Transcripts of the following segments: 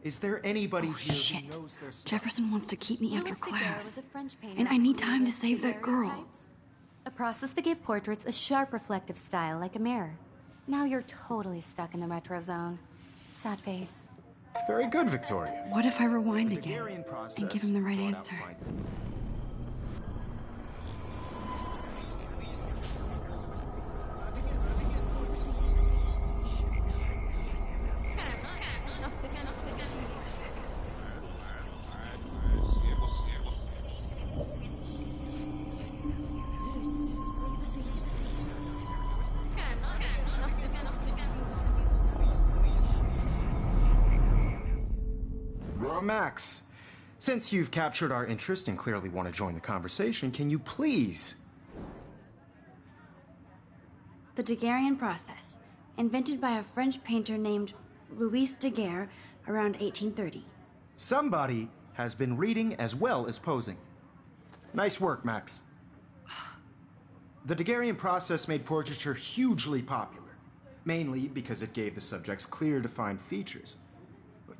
Is there anybody here Shit. who knows their stuff? Jefferson wants to keep me after Louis Daguerre class. was a French painter And I need who time to created save that girl. daguerreotypes, a process that gave portraits a sharp reflective style like a mirror. Now you're totally stuck in the retro zone. Sad face. Very good, Victoria. What if I rewind The again Daguerrean process and give him the right brought out answer? Max, since you've captured our interest and clearly want to join the conversation, can you please? The Daguerrean process, invented by a French painter named Louis Daguerre around 1830. Somebody has been reading as well as posing. Nice work, Max. The Daguerrean process made portraiture hugely popular, mainly because it gave the subjects clear, defined features.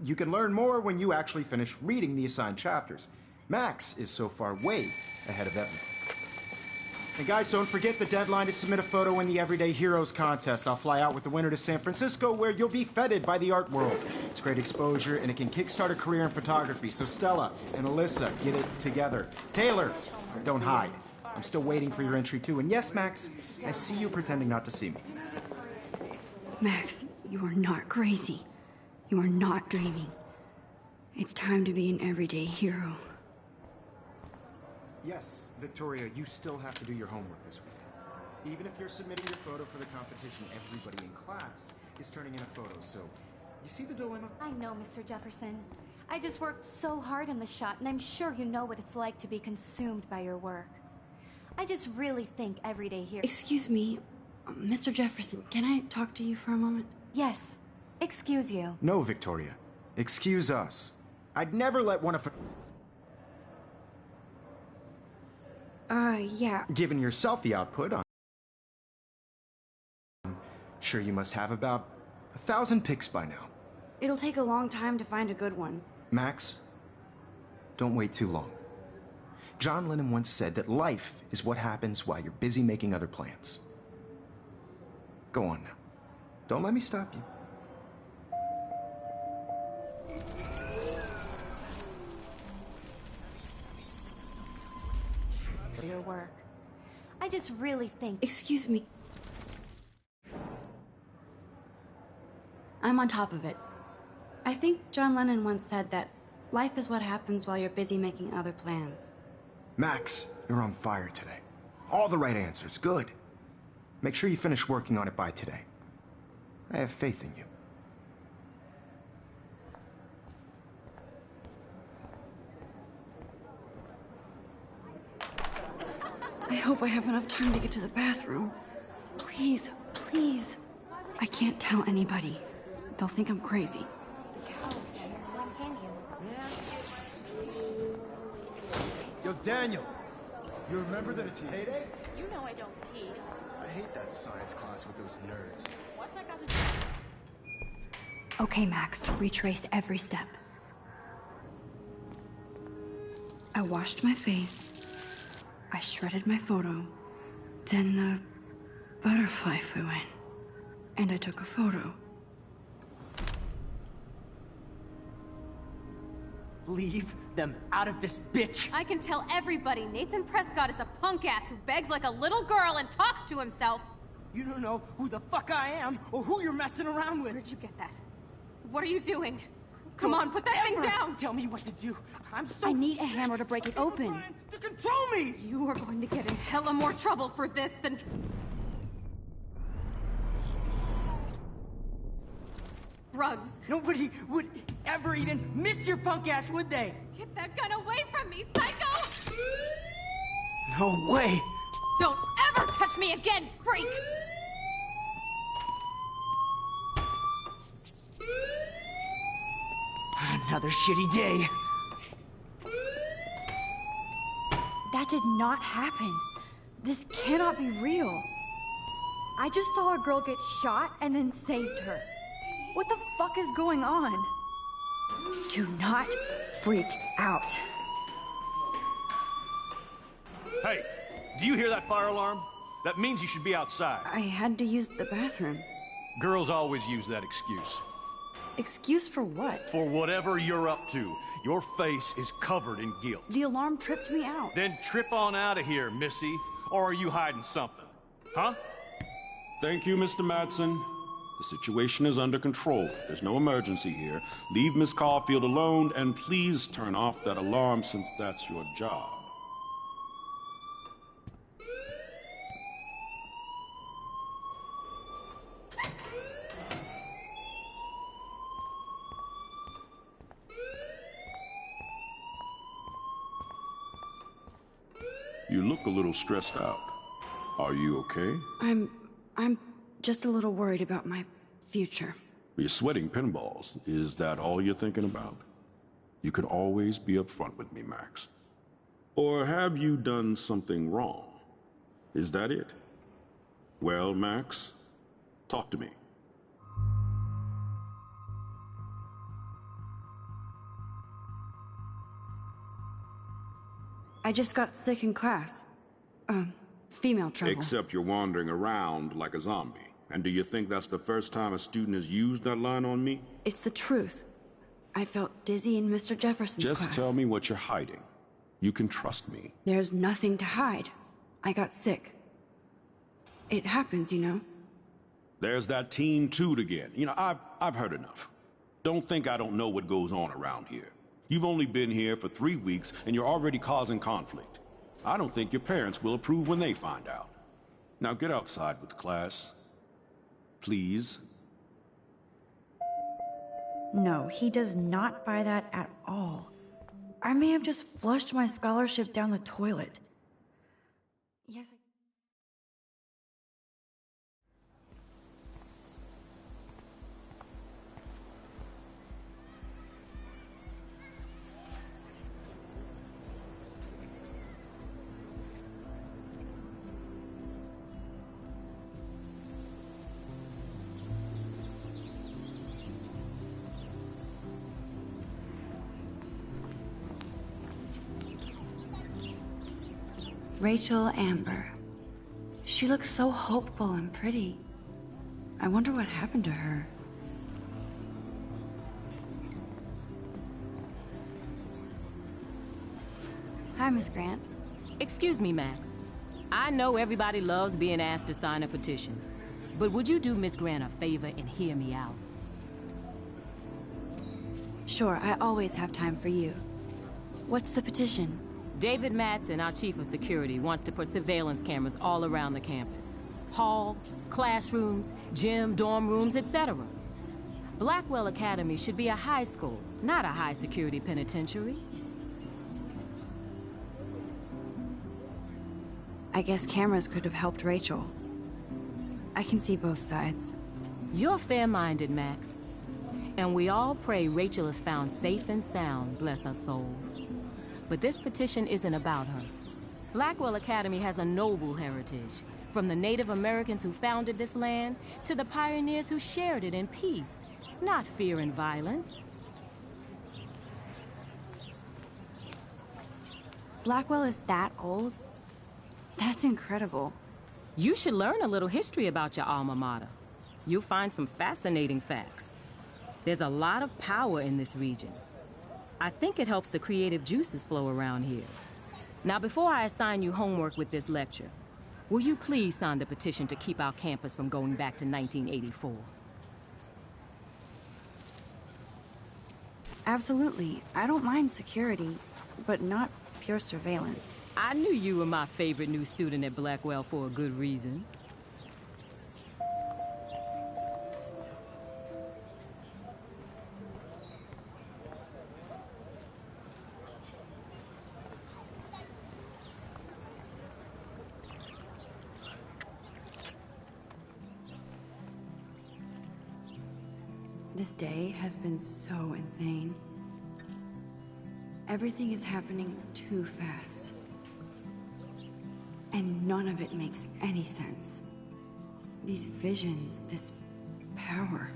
You can learn more when you actually finish reading the assigned chapters. Max is so far way ahead of everyone. And guys, don't forget the deadline to submit a photo in the Everyday Heroes contest. I'll fly out with the winner to San Francisco, where you'll be feted by the art world. It's great exposure, and it can kickstart a career in photography. So Stella and Alyssa, get it together. Taylor, don't hide. I'm still waiting for your entry too. And yes, Max, I see you pretending not to see me. Max, you are not crazy. You are not dreaming. It's time to be an everyday hero. Yes, Victoria, you still have to do your homework this week. Even if you're submitting your photo for the competition, everybody in class is turning in a photo, so you see the dilemma? I know, Mr. Jefferson. I just worked so hard in the shot, and I'm sure you know what it's like to be consumed by your work. I just really think everyday here. Excuse me, Mr. Jefferson, can I talk to you for a moment? Yes. Excuse you. No, Victoria. Excuse us. I'd never let one of... Yeah. Given your selfie output, I'm sure you must have about 1,000 pics by now. It'll take a long time to find a good one. Max, don't wait too long. John Lennon once said that life is what happens while you're busy making other plans. Go on now. Don't let me stop you. Your work. I just really think... Excuse me. I'm on top of it. I think John Lennon once said that life is what happens while you're busy making other plans. Max, you're on fire today. All the right answers. Good. Make sure you finish working on it by today. I have faith in you. I hope I have enough time to get to the bathroom. Please, please. I can't tell anybody. They'll think I'm crazy. When can you? Yo, Daniel. You remember that it's payday? You know I don't tease. I hate that science class with those nerds. What's that got to do? Okay, Max, retrace every step. I washed my face. I shredded my photo. Then the butterfly flew in. And I took a photo. Leave them out of this bitch! I can tell everybody Nathan Prescott is a punk ass who begs like a little girl and talks to himself. You don't know who the fuck I am or who you're messing around with. Where'd you get that? What are you doing? Come Don't on, put that thing ever down! Tell me what to do. I'm so I need a sick hammer to break it of people open. trying to control me! You are going to get in hella more trouble for this than... drugs. Nobody would ever even miss your punk ass, would they? Get that gun away from me, psycho! No way! Don't ever touch me again, freak! Another shitty day. That did not happen. This cannot be real. I just saw a girl get shot and then saved her. What the fuck is going on? Do not freak out. Hey, do you hear that fire alarm? That means you should be outside. I had to use the bathroom. Girls always use that excuse. Excuse for what? For whatever you're up to. Your face is covered in guilt. The alarm tripped me out. Then trip on out of here, Missy. Or are you hiding something? Huh? Thank you, Mr. Madsen. The situation is under control. There's no emergency here. Leave Miss Caulfield alone, and please turn off that alarm since that's your job. You look a little stressed out. Are you okay? I'm just a little worried about my future. You're sweating pinballs. Is that all you're thinking about? You can always be upfront with me, Max. Or have you done something wrong? Is that it? Well, Max, talk to me. I just got sick in class. Female trouble. Except you're wandering around like a zombie. And do you think that's the first time a student has used that line on me? It's the truth. I felt dizzy in Mr. Jefferson's class. Just tell me what you're hiding. You can trust me. There's nothing to hide. I got sick. It happens, you know. There's that teen toot again. You know, I've heard enough. Don't think I don't know what goes on around here. You've only been here for 3 weeks, and you're already causing conflict. I don't think your parents will approve when they find out. Now get outside with class. Please. No, he does not buy that at all. I may have just flushed my scholarship down the toilet. Yes, Rachel Amber. She looks so hopeful and pretty. I wonder what happened to her. Hi, Miss Grant. Excuse me, Max. I know everybody loves being asked to sign a petition, but would you do Miss Grant a favor and hear me out? Sure, I always have time for you. What's the petition? David Madsen, our chief of security, wants to put surveillance cameras all around the campus. Halls, classrooms, gym, dorm rooms, etc. Blackwell Academy should be a high school, not a high-security penitentiary. I guess cameras could have helped Rachel. I can see both sides. You're fair-minded, Max. And we all pray Rachel is found safe and sound, bless her soul. But this petition isn't about her. Blackwell Academy has a noble heritage, from the Native Americans who founded this land to the pioneers who shared it in peace, not fear and violence. Blackwell is that old? That's incredible. You should learn a little history about your alma mater. You'll find some fascinating facts. There's a lot of power in this region. I think it helps the creative juices flow around here. Now, before I assign you homework with this lecture, will you please sign the petition to keep our campus from going back to 1984? Absolutely. I don't mind security, but not pure surveillance. I knew you were my favorite new student at Blackwell for a good reason. This day has been so insane. Everything is happening too fast. And none of it makes any sense. These visions, this power.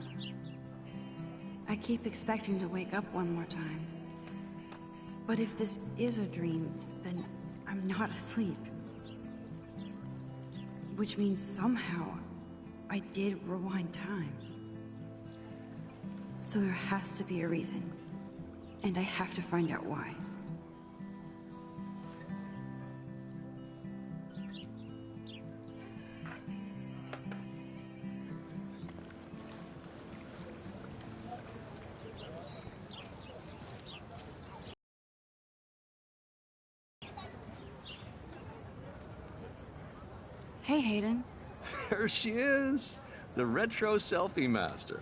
I keep expecting to wake up one more time. But if this is a dream, then I'm not asleep. Which means somehow I did rewind time. So there has to be a reason. And I have to find out why. Hey, Hayden. There she is, the retro selfie master.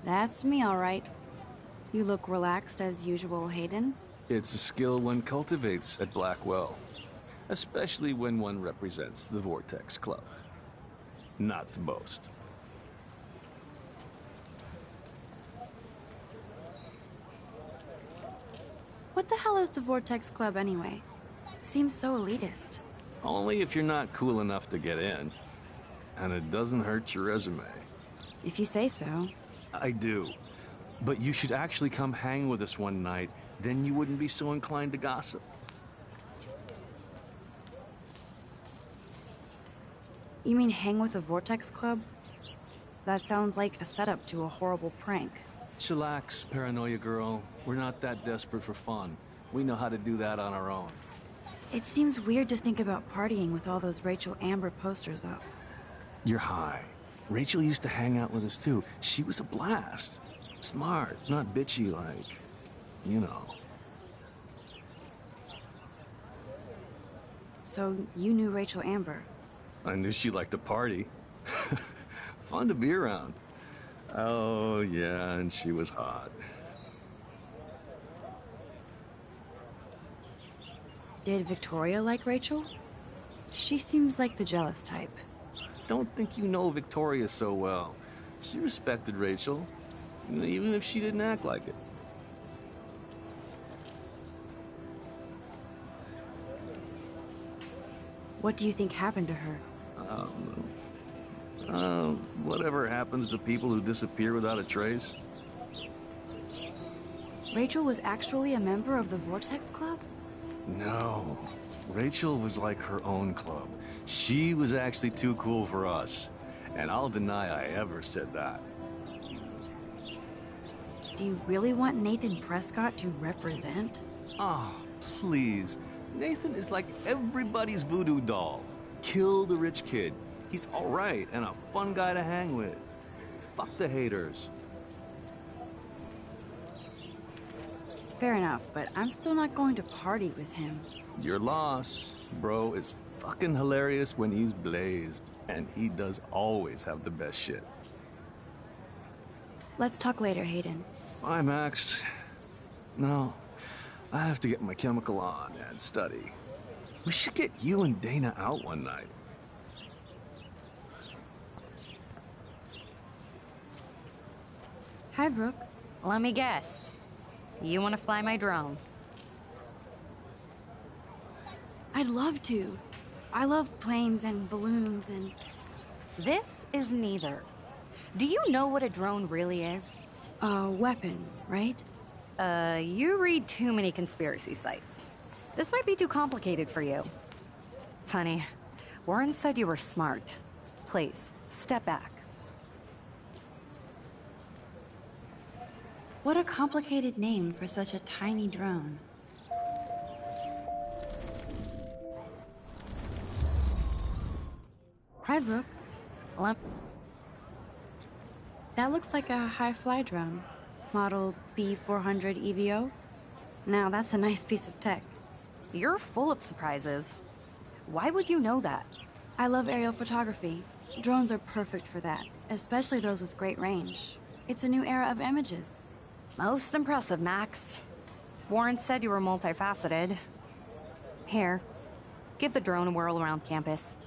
That's me, all right. You look relaxed as usual, Hayden. It's a skill one cultivates at Blackwell, especially when one represents the Vortex Club. Not to boast. What the hell is the Vortex Club anyway? It seems so elitist. Only if you're not cool enough to get in. And it doesn't hurt your resume. If you say so. I do. But you should actually come hang with us one night, then you wouldn't be so inclined to gossip. You mean hang with the Vortex Club? That sounds like a setup to a horrible prank. Chillax, paranoia girl. We're not that desperate for fun. We know how to do that on our own. It seems weird to think about partying with all those Rachel Amber posters up. You're high. Rachel used to hang out with us too. She was a blast. Smart, not bitchy like, you know. So you knew Rachel Amber? I knew she liked to party. Fun to be around. Oh, yeah, and she was hot. Did Victoria like Rachel? She seems like the jealous type. Don't think you know Victoria so well. She respected Rachel, even if she didn't act like it. What do you think happened to her? Whatever happens to people who disappear without a trace. Rachel was actually a member of the Vortex Club? No. Rachel was like her own club. She was actually too cool for us. And I'll deny I ever said that. Do you really want Nathan Prescott to represent? Oh, please. Nathan is like everybody's voodoo doll. Kill the rich kid. He's all right and a fun guy to hang with. Fuck the haters. Fair enough, but I'm still not going to party with him. Your loss. Bro is fucking hilarious when he's blazed. And he does always have the best shit. Let's talk later, Hayden. Bye, Max. No, I have to get my chemical on and study. We should get you and Dana out one night. Hi, Brooke. Let me guess. You want to fly my drone? I'd love to. I love planes and balloons and... This is neither. Do you know what a drone really is? A weapon, right? You read too many conspiracy sites. This might be too complicated for you. Funny. Warren said you were smart. Please, step back. What a complicated name for such a tiny drone. Hi, Brooke. That looks like a high-fly drone. Model B400 EVO. Now, that's a nice piece of tech. You're full of surprises. Why would you know that? I love aerial photography. Drones are perfect for that, especially those with great range. It's a new era of images. Most impressive, Max. Warren said you were multifaceted. Here, give the drone a whirl around campus.